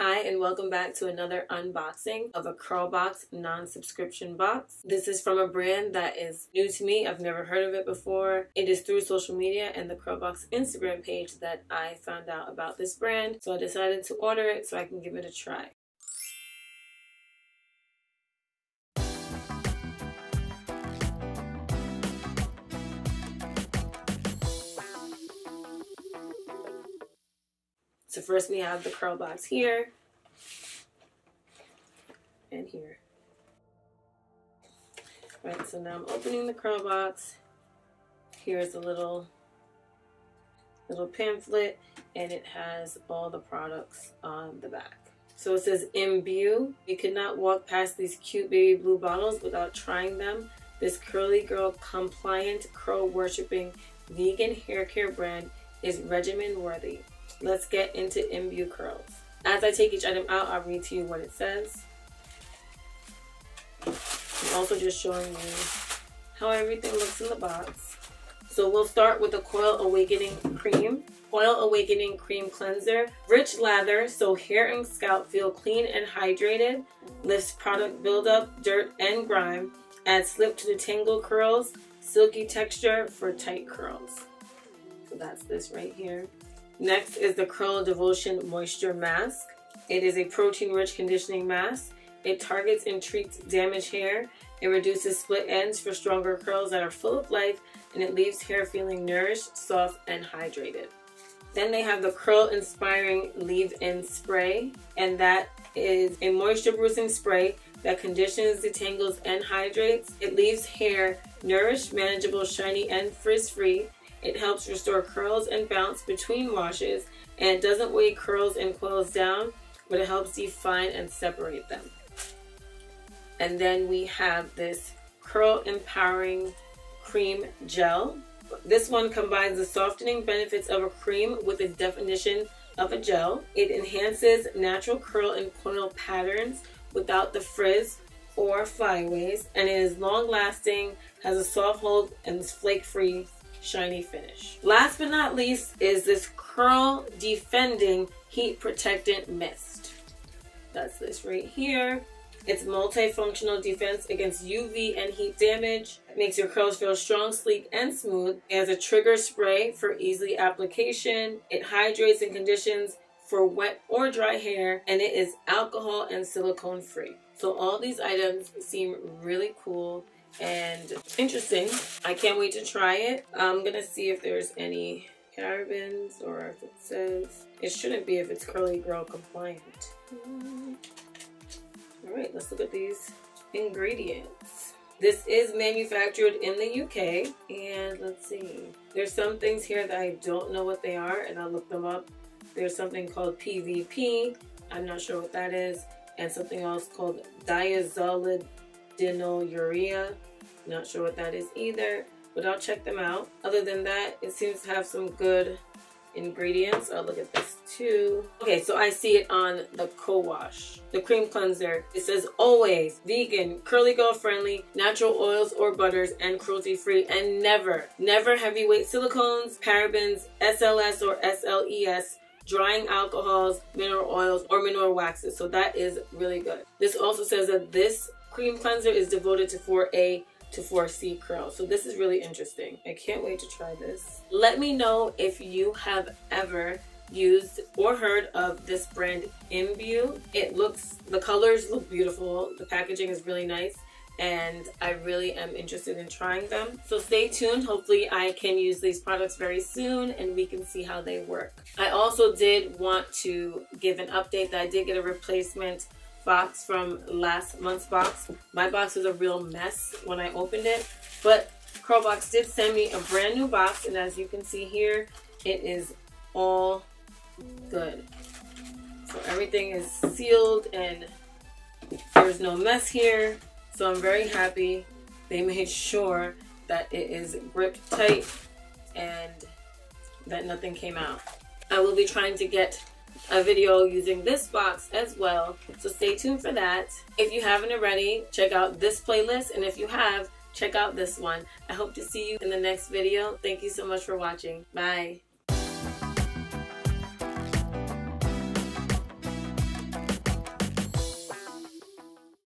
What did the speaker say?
Hi and welcome back to another unboxing of a CurlBox non-subscription box. This is from a brand that is new to me. I've never heard of it before. It is through social media and the CurlBox Instagram page that I found out about this brand. So I decided to order it so I can give it a try. So first we have the CurlBox here and here. Right, so now I'm opening the CurlBox. Here's a little pamphlet and it has all the products on the back. So it says Imbue. You could not walk past these cute baby blue bottles without trying them. This curly girl compliant curl worshipping vegan hair care brand is regimen worthy. Let's get into Imbue Curls. As I take each item out, I'll read to you what it says. I'm also just showing you how everything looks in the box. So we'll start with the Coil Awakening Cream. Coil Awakening Cream Cleanser. Rich lather so hair and scalp feel clean and hydrated. Lifts product buildup, dirt, and grime. Adds slip to the tangled curls. Silky texture for tight curls. So that's this right here. Next is the Curl Devotion Moisture Mask. It is a protein-rich conditioning mask. It targets and treats damaged hair. It reduces split ends for stronger curls that are full of life, and it leaves hair feeling nourished, soft, and hydrated. Then they have the Curl Inspiring Leave-In Spray, and that is a moisture-boosting spray that conditions, detangles, and hydrates. It leaves hair nourished, manageable, shiny, and frizz-free. It helps restore curls and bounce between washes, and it doesn't weigh curls and coils down, but it helps define and separate them. And then we have this Curl Empowering Cream Gel. This one combines the softening benefits of a cream with the definition of a gel. It enhances natural curl and coil patterns without the frizz or flyaways, and it is long-lasting, has a soft hold, and is flake-free, shiny finish. Last but not least is this Curl Defending Heat Protectant Mist. That's this right here. It's multifunctional defense against UV and heat damage. It makes your curls feel strong, sleek, and smooth. It has a trigger spray for easy application. It hydrates and conditions for wet or dry hair, and it is alcohol and silicone free. So all these items seem really cool and interesting. I can't wait to try it. I'm gonna see if there's any parabens or if it says. It shouldn't be if it's Curly Girl compliant. Alright, let's look at these ingredients. This is manufactured in the UK, and let's see. There's some things here that I don't know what they are, and I'll look them up. There's something called PVP, I'm not sure what that is, and something else called diazolidinuria. Not sure what that is either, but I'll check them out. Other than that, it seems to have some good ingredients. I'll look at this too. Okay, so I see it on the co-wash, the cream cleanser. It says always vegan, curly girl friendly, natural oils or butters, and cruelty free, and never heavyweight silicones, parabens, SLS or SLES, drying alcohols, mineral oils, or mineral waxes. So that is really good. This also says that this cream cleanser is devoted to 4A to 4C curls. So this is really interesting. I can't wait to try this. Let me know if you have ever used or heard of this brand Imbue. The colors look beautiful. The packaging is really nice, and I really am interested in trying them. So stay tuned. Hopefully I can use these products very soon and we can see how they work. I also did want to give an update that I did get a replacement box from last month's box. My box was a real mess when I opened it, but CurlBox did send me a brand new box, and as you can see here, it is all good. So everything is sealed and there's no mess here. So I'm very happy they made sure that it is gripped tight and that nothing came out. I will be trying to get a video using this box as well, so stay tuned for that. If you haven't already, check out this playlist, and if you have, check out this one. I hope to see you in the next video. Thank you so much for watching. Bye.